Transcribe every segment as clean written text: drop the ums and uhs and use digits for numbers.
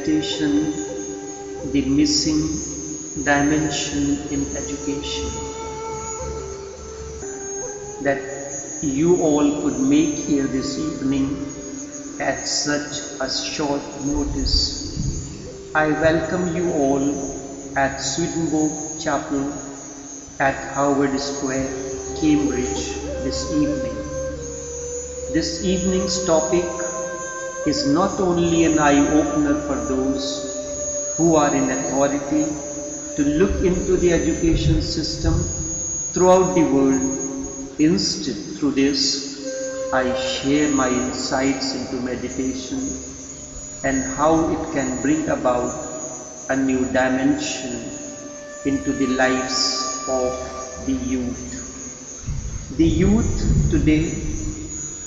meditation, the missing dimension in education, that you all could make here this evening at such a short notice. I welcome you all at Swedenborg Chapel at Howard Square, Cambridge this evening. This evening's topic is not only an eye-opener for those who are in authority to look into the education system throughout the world. Instead, through this, I share my insights into meditation and how it can bring about a new dimension into the lives of the youth. The youth today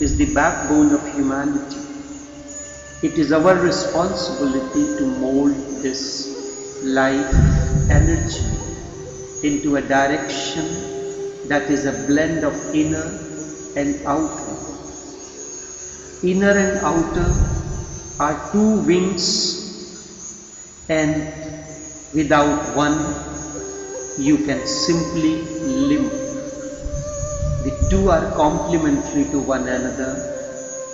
is the backbone of humanity. It is our responsibility to mold this life energy into a direction that is a blend of inner and outer. Inner and outer are two wings, and without one you can simply limp. The two are complementary to one another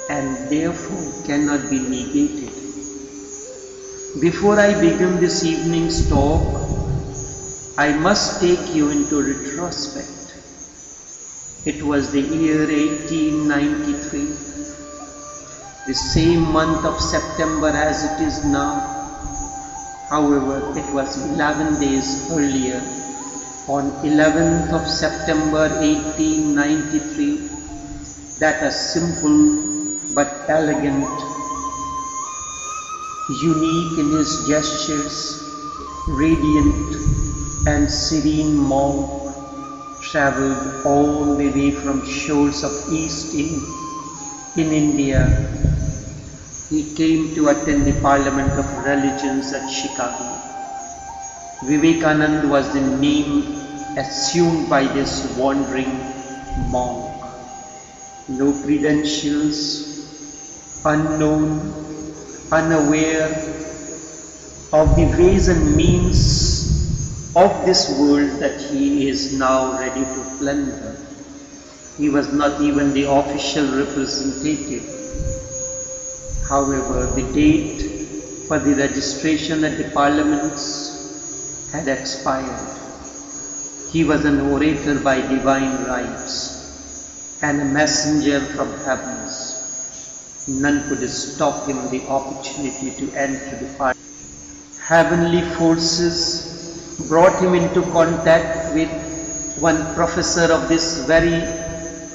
and therefore cannot be negated. Before I begin this evening's talk, I must take you into retrospect. It was the year 1893, the same month of September as it is now. However, it was 11 days earlier, on 11th of September 1893, that a simple but elegant, unique in his gestures, radiant and serene monk travelled all the way from shores of East in India. He came to attend the Parliament of Religions at Chicago. Vivekananda was the name assumed by this wandering monk. No credentials, unknown, unaware of the ways and means of this world that he is now ready to plunder. He was not even the official representative. However, the date for the registration at the parliaments had expired. He was an orator by divine rights and a messenger from heavens. None could stop him the opportunity to enter the parliament. Heavenly forces brought him into contact with one professor of this very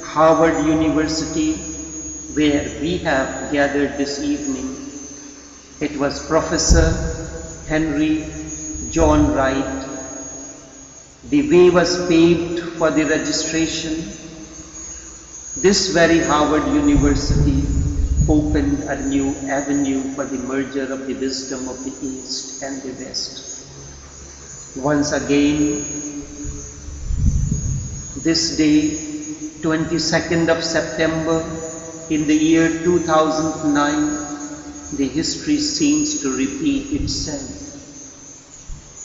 Harvard University where we have gathered this evening. It was Professor Henry John Wright. The way was paved for the registration. This very Harvard University opened a new avenue for the merger of the wisdom of the East and the West. Once again, this day, 22nd of September, in the year 2009, the history seems to repeat itself.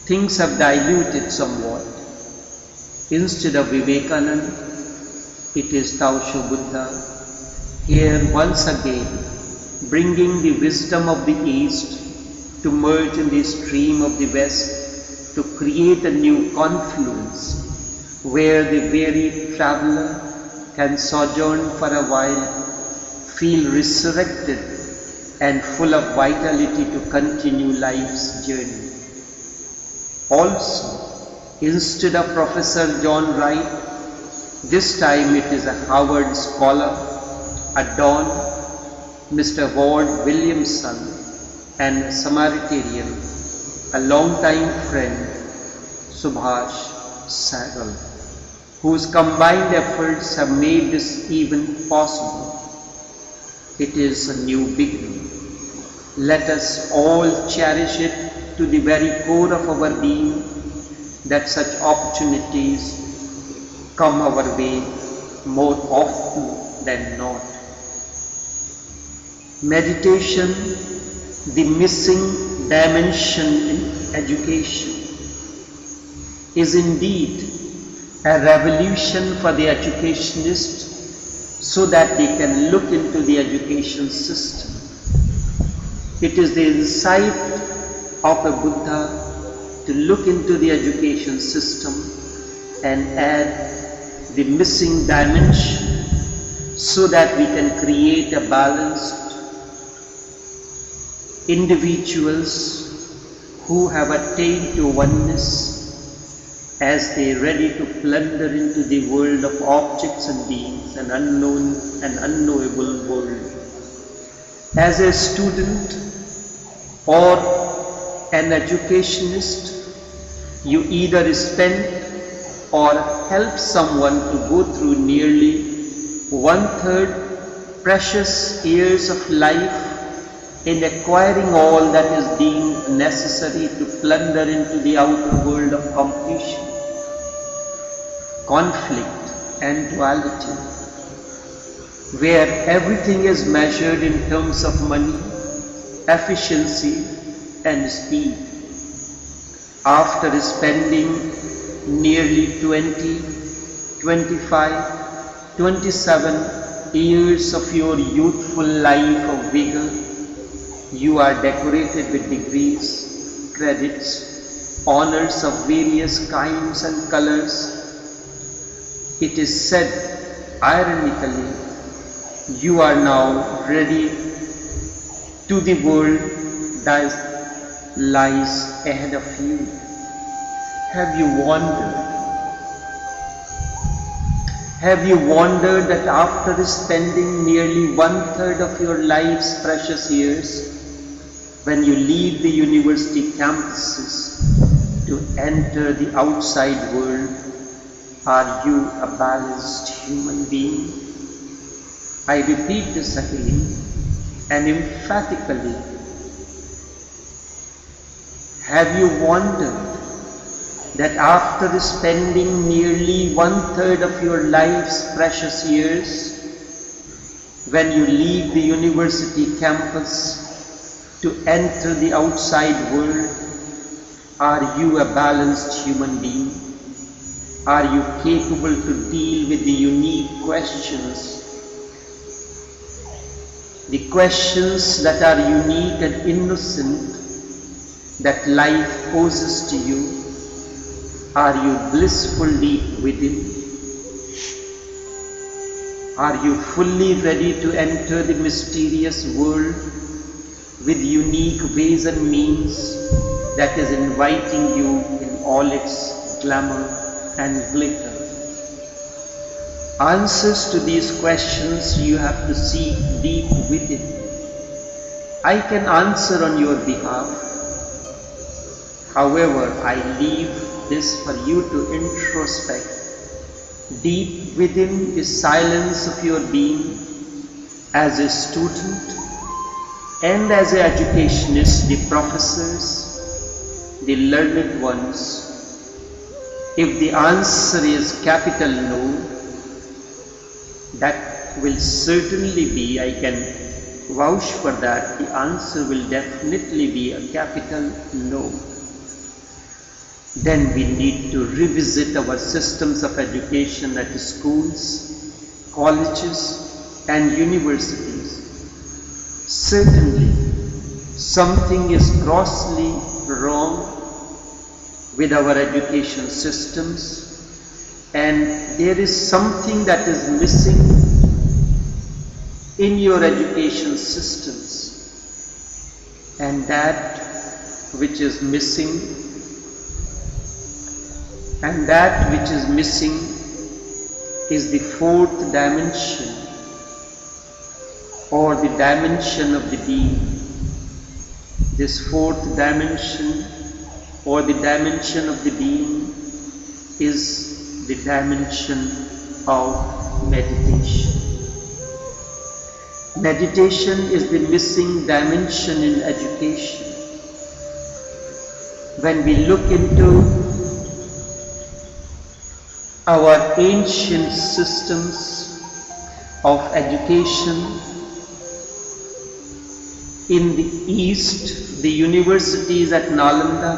Things have diluted somewhat. Instead of Vivekananda, it is Taosho Buddha, here once again, bringing the wisdom of the East to merge in the stream of the West, to create a new confluence where the weary traveler can sojourn for a while, feel resurrected and full of vitality to continue life's journey. Also, instead of Professor John Wright, this time it is a Harvard scholar, a Don, Mr. Ward Williamson, and a Samaritan, a long-time friend, Subhash Sahgal, whose combined efforts have made this event possible. It is a new beginning. Let us all cherish it to the very core of our being, that such opportunities come our way more often than not. Meditation, the missing dimension in education is indeed a revolution for the educationist, so that they can look into the education system. It is the insight of a Buddha to look into the education system and add the missing dimension, so that we can create a balanced individuals who have attained to oneness as they are ready to plunder into the world of objects and beings, an unknown and unknowable world. As a student or an educationist, you either spend or help someone to go through nearly 1/3 precious years of life in acquiring all that is deemed necessary to plunder into the outer world of competition, conflict and duality, where everything is measured in terms of money, efficiency and speed. After spending nearly 20, 25, 27 years of your youthful life of vigor, you are decorated with degrees, credits, honors of various kinds and colors. It is said, ironically, you are now ready to the world that lies ahead of you. Have you wondered? Have you wondered that after spending nearly 1/3 of your life's precious years, when you leave the university campuses to enter the outside world, are you a balanced human being? I repeat this again and emphatically. Have you wondered that after spending nearly 1/3 of your life's precious years, when you leave the university campus to enter the outside world, are you a balanced human being? Are you capable to deal with the unique questions? The questions that are unique and innocent that life poses to you. Are you blissful deep within? Are you fully ready to enter the mysterious world with unique ways and means that is inviting you in all its glamour and glitter? Answers to these questions you have to seek deep within. I can answer on your behalf. However, I leave this for you to introspect. Deep within the silence of your being, as a student and as an educationist, the professors, the learned ones. If the answer is capital no, that will certainly be, I can vouch for that, the answer will definitely be a capital no. Then we need to revisit our systems of education at schools, colleges and universities. Certainly, something is grossly wrong with our education systems, and there is something that is missing in your education systems, and that which is missing is the fourth dimension, or the dimension of the being. This fourth dimension, or the dimension of the being, is the dimension of meditation. Meditation is the missing dimension in education. When we look into our ancient systems of education in the East, the universities at Nalanda,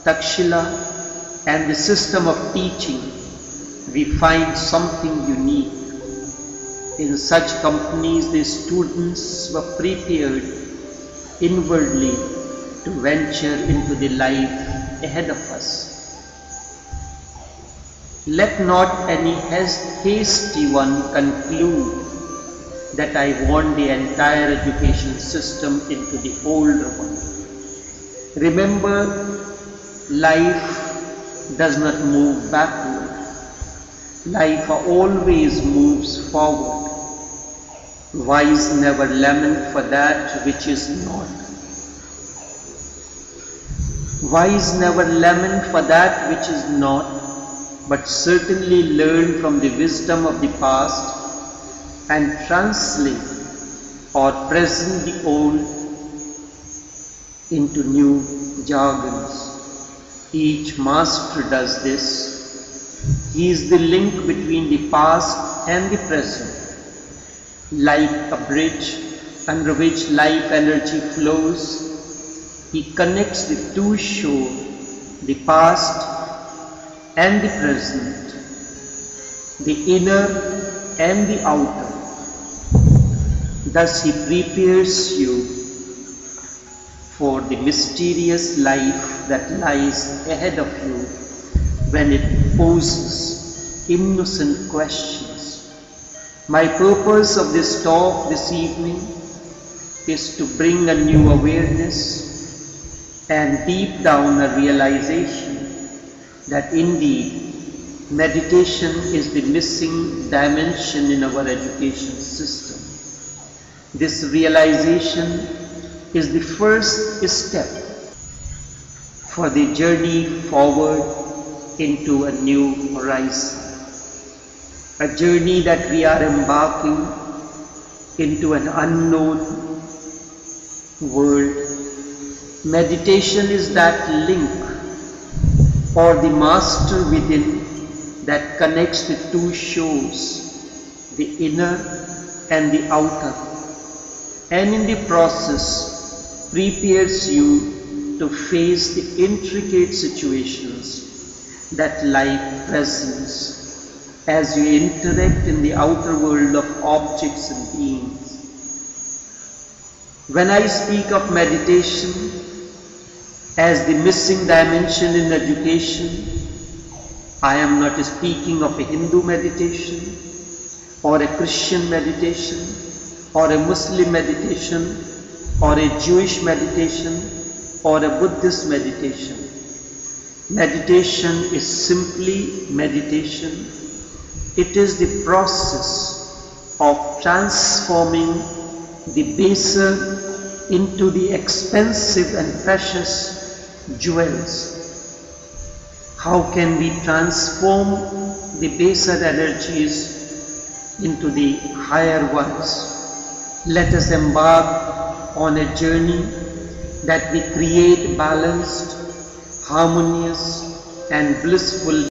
Takshila, and the system of teaching, we find something unique. In such companies, the students were prepared inwardly to venture into the life ahead of us. Let not any hasty one conclude that I want the entire education system into the older one. Remember, life does not move backward. Life always moves forward. Wise never lament for that which is not. Wise never lament for that which is not, but certainly learn from the wisdom of the past and translate or present the old into new jargons. Each master does this. He is the link between the past and the present, like a bridge under which life energy flows. He connects the two shores, the past and the present, the inner and the outer. Thus he prepares you for the mysterious life that lies ahead of you when it poses innocent questions. My purpose of this talk this evening is to bring a new awareness and deep down a realization that indeed meditation is the missing dimension in our education system. This realization is the first step for the journey forward into a new horizon. A journey that we are embarking into an unknown world. Meditation is that link or the master within that connects the two shores, the inner and the outer, and in the process prepares you to face the intricate situations that life presents as you interact in the outer world of objects and beings. When I speak of meditation as the missing dimension in education, I am not speaking of a Hindu meditation or a Christian meditation or a Muslim meditation or a Jewish meditation or a Buddhist meditation. Meditation is simply meditation. It is the process of transforming the baser into the expensive and precious jewels. How can we transform the baser energies into the higher ones? Let us embark on a journey that we create balanced, harmonious and blissful